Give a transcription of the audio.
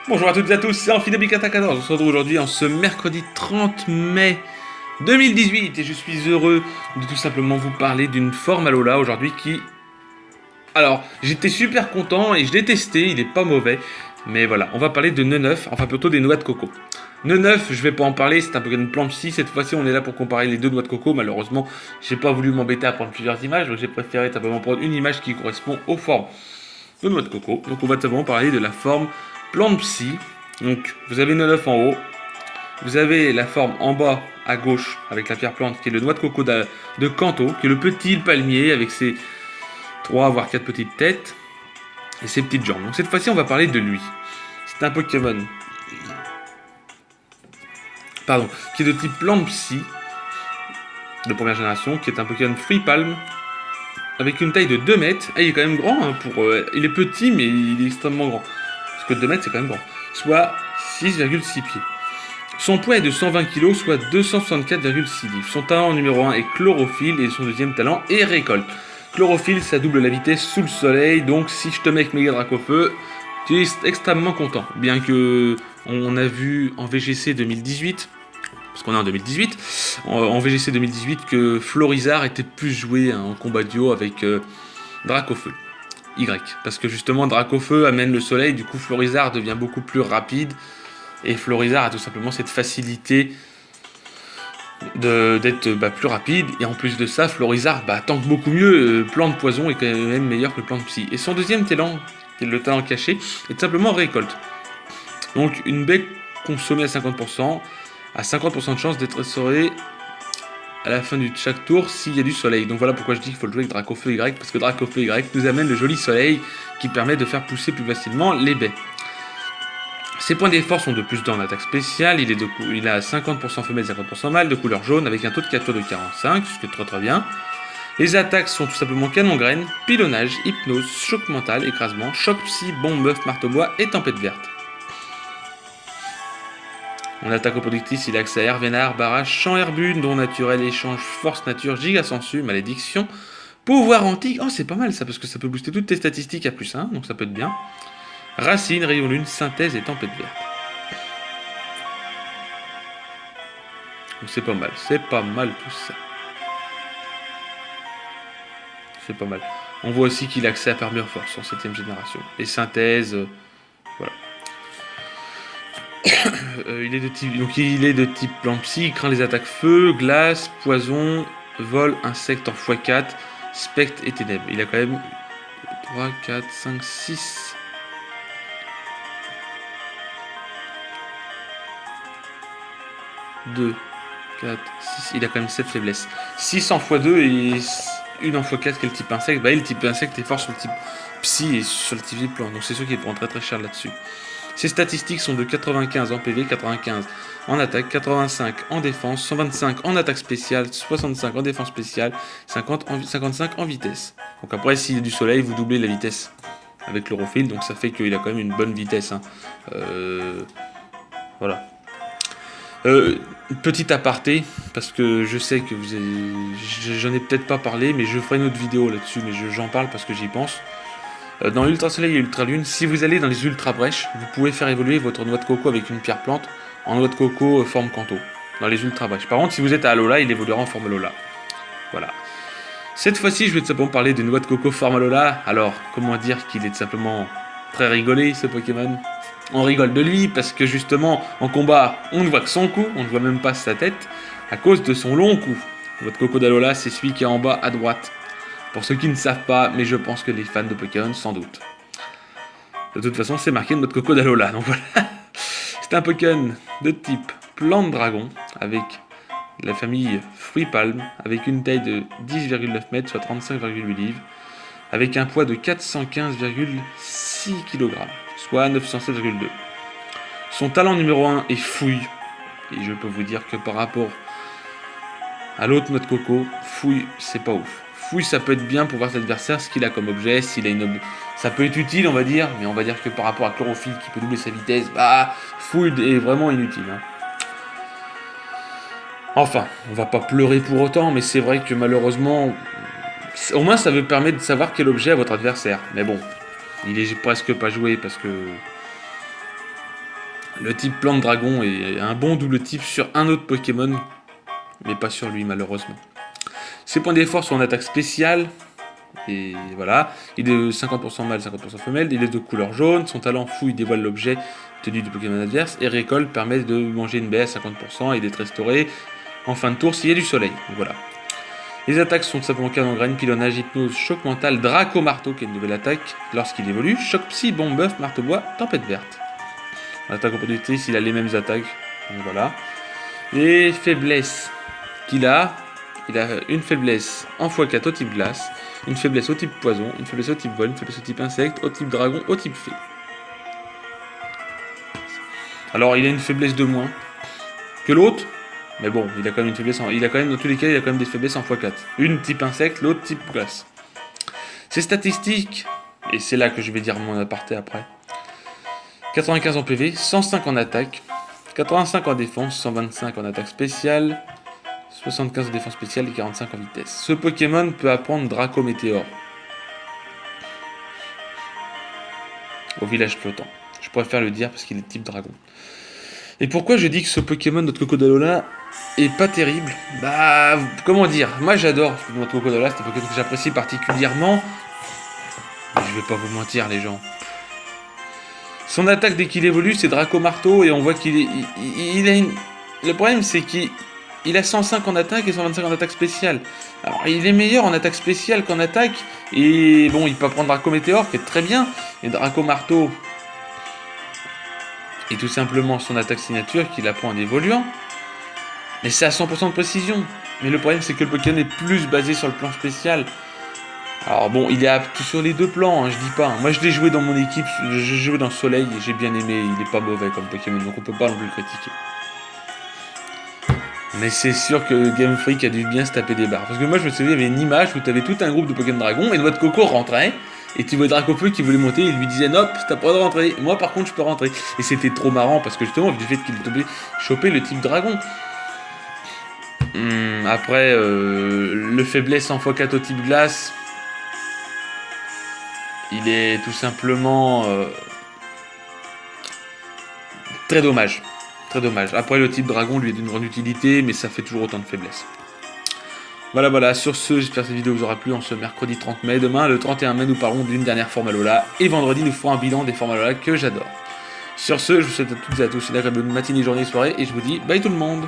Bonjour à toutes et à tous, c'est Amphidobicata14. On se retrouve aujourd'hui en ce mercredi 30 mai 2018 et je suis heureux de tout simplement vous parler d'une forme Alola aujourd'hui qui... Alors, j'étais super content et je l'ai testé, il est pas mauvais. Mais voilà, on va parler de Neneuf, enfin plutôt des noix de coco. Neneuf, je vais pas en parler, c'est un peu une plante psy. Cette fois-ci, on est là pour comparer les deux noix de coco. Malheureusement, j'ai pas voulu m'embêter à prendre plusieurs images, donc j'ai préféré simplement prendre une image qui correspond aux formes de noix de coco. Donc on va simplement parler de la forme plante psy. Donc vous avez Neneuf en haut, vous avez la forme en bas à gauche avec la pierre plante qui est le noix de coco de Kanto, qui est le petit palmier avec ses 3 voire 4 petites têtes et ses petites jambes. Donc cette fois-ci on va parler de lui. C'est un Pokémon qui est de type plante psy de première génération, qui est un Pokémon fruit palme avec une taille de 2 mètres. Ah, il est quand même grand, hein, il est petit mais il est extrêmement grand. Parce que 2 mètres c'est quand même grand. Soit 6,6 pieds. Son poids est de 120 kg, soit 264,6 livres. Son talent numéro 1 est chlorophylle et son deuxième talent est récolte. Chlorophylle, ça double la vitesse sous le soleil, donc si je te mets avec Méga Dracofeu, tu es extrêmement content. Bien que on a vu en VGC 2018, parce qu'on est en 2018, en VGC 2018 que Florizard était plus joué en combat duo avec Dracofeu. Y. Parce que justement Dracofeu amène le soleil, du coup Florizard devient beaucoup plus rapide. Et Florizard a tout simplement cette facilité d'être plus rapide. Et en plus de ça, Florizard tank beaucoup mieux. Plante poison est quand même meilleur que plante psy. Et son deuxième talent, qui est le talent caché, est tout simplement récolte. Donc une baie consommée à 50%, a 50% de chance d'être restaurée à la fin de chaque tour s'il y a du soleil. Donc voilà pourquoi je dis qu'il faut le jouer avec Dracofeu Y, parce que Dracofeu Y nous amène le joli soleil qui permet de faire pousser plus facilement les baies. Ses points d'effort sont de plus dans l'attaque spéciale, il a 50% femelle, 50% mâle, de couleur jaune, avec un taux de capture de 45, ce qui est très très bien. Les attaques sont tout simplement canon graine, pilonnage, hypnose, choc mental, écrasement, choc psy, bombe, meuf, marteau-bois et tempête verte. En attaque reproductrice, il a accès à air vénard, barrage, champ herbu, don naturel, échange, force nature, giga sensu, malédiction, pouvoir antique. Oh, c'est pas mal ça, parce que ça peut booster toutes tes statistiques à plus 1, donc ça peut être bien. Racine, rayon lune, synthèse et tempête verte. Donc c'est pas mal tout ça. C'est pas mal. On voit aussi qu'il a accès à Parmure Force en 7ème génération. Et synthèse, voilà. il est de type plante psy, il craint les attaques feu, glace, poison, vol, insecte en x4, spectre et ténèbres. Il a quand même 3, 4, 5, 6... 2, 4, 6, il a quand même 7 faiblesses. 6 en x2 et 1 en x4 qui est le type insecte. Le type insecte est fort sur le type psy et sur le type plan. Donc c'est sûr qu'il prend très très cher là-dessus. Ses statistiques sont de 95 en PV, 95 en attaque, 85 en défense, 125 en attaque spéciale, 65 en défense spéciale, 55 en vitesse. Donc après, s'il y a du soleil, vous doublez la vitesse avec chlorophylle. Donc ça fait qu'il a quand même une bonne vitesse. Voilà. Petit aparté, parce que je sais que j'en ai peut-être pas parlé, mais je ferai une autre vidéo là-dessus, mais j'en parle parce que j'y pense. Dans l'Ultra Soleil et l'Ultra Lune, si vous allez dans les Ultra Brèches, vous pouvez faire évoluer votre noix de coco avec une pierre plante en noix de coco forme Kanto, dans les Ultra Brèches. Par contre, si vous êtes à Alola, il évoluera en forme Alola. Voilà. Cette fois-ci, je vais tout simplement parler d'une noix de coco forme Alola. Alors, comment dire qu'il est tout simplement très rigolé, ce Pokémon? On rigole de lui parce que justement, en combat, on ne voit que son cou, on ne voit même pas sa tête, à cause de son long cou. Votre coco d'Alola, c'est celui qui est en bas à droite. Pour ceux qui ne savent pas, mais je pense que les fans de Pokémon s'en doutent. De toute façon, c'est marqué notre coco d'Alola, donc voilà. C'est un Pokémon de type plante dragon, avec la famille fruit palme, avec une taille de 10,9 mètres, soit 35,8 livres, avec un poids de 415,6 kg. Soit 907,2. Son talent numéro 1 est fouille. Et je peux vous dire que par rapport à l'autre noix de coco, fouille, c'est pas ouf. Fouille, ça peut être bien pour voir cet adversaire, ce qu'il a comme objet, s'il a une... Ça peut être utile, on va dire, mais on va dire que par rapport à chlorophylle qui peut doubler sa vitesse, fouille est vraiment inutile. Enfin, on va pas pleurer pour autant, mais c'est vrai que malheureusement, au moins ça veut permettre de savoir quel objet a votre adversaire. Mais bon, il est presque pas joué parce que Le type plante dragon est un bon double type sur un autre Pokémon, mais pas sur lui malheureusement. Ses points d'effort sont en attaque spéciale, et voilà. Il est de 50% mâle, 50% femelle, il est de couleur jaune, son talent fou il dévoile l'objet tenu du Pokémon adverse, et récolte permet de manger une baie à 50% et d'être restauré en fin de tour s'il y a du soleil. Donc voilà. Les attaques sont simplement canon, graine, pilonnage, hypnose, choc mental, Draco Marteau qui est une nouvelle attaque lorsqu'il évolue, choc psy, bombe buff, marteau bois, tempête verte. L'attaque opportuniste, il a les mêmes attaques. Donc voilà. Les faiblesses qu'il a, il a une faiblesse en x4 au type glace, une faiblesse au type poison, une faiblesse au type vol, une faiblesse au type insecte, au type dragon, au type fée. Alors il a une faiblesse de moins que l'autre, mais bon, il a quand même une faiblesse il a quand même, dans tous les cas, il a quand même des faiblesses en x4. Une type insecte, l'autre type glace. Ses statistiques, et c'est là que je vais dire mon aparté après. 95 en PV, 105 en attaque, 85 en défense, 125 en attaque spéciale, 75 en défense spéciale et 45 en vitesse. Ce Pokémon peut apprendre Draco Météore au village flottant. Je préfère le dire parce qu'il est type dragon. Et pourquoi je dis que ce Pokémon, notre Cocodalola, est pas terrible? Bah, comment dire? Moi j'adore notre Cocodalola, c'est un Pokémon que j'apprécie particulièrement. Mais je vais pas vous mentir les gens. Son attaque dès qu'il évolue, c'est Draco Marteau et on voit qu'il est, il a une... Le problème c'est qu'il a 105 en attaque et 125 en attaque spéciale. Alors il est meilleur en attaque spéciale qu'en attaque. Et bon, il peut prendre Draco Météore qui est très bien. Et Draco Marteau est tout simplement son attaque signature qu'il apprend en évoluant. Mais c'est à 100% de précision. Mais le problème c'est que le Pokémon est plus basé sur le plan spécial. Alors bon, il est apte sur les deux plans, hein, je dis pas. Moi je l'ai joué dans mon équipe, j'ai joué dans Soleil et j'ai bien aimé, il est pas mauvais comme Pokémon, donc on peut pas non plus le critiquer. Mais c'est sûr que Game Freak a dû bien se taper des barres. Parce que moi je me souviens, il y avait une image où tu avais tout un groupe de Pokémon Dragon et Noix de Coco rentrait. Et tu vois Dracofeu qui voulait monter, il lui disait non, t'as pas le droit de rentrer. Moi par contre je peux rentrer. Et c'était trop marrant parce que justement, du fait qu'il est tombé choper le type dragon. Après, le faiblesse en x4 au type glace. Il est tout simplement très dommage. Très dommage. Après, le type dragon lui est d'une grande utilité, mais ça fait toujours autant de faiblesse. Voilà. Sur ce, j'espère que cette vidéo vous aura plu en ce mercredi 30 mai. Demain, le 31 mai, nous parlons d'une dernière Formalola. Et vendredi, nous ferons un bilan des Formalola que j'adore. Sur ce, je vous souhaite à toutes et à tous une agréable matinée, journée, soirée. Et je vous dis bye tout le monde.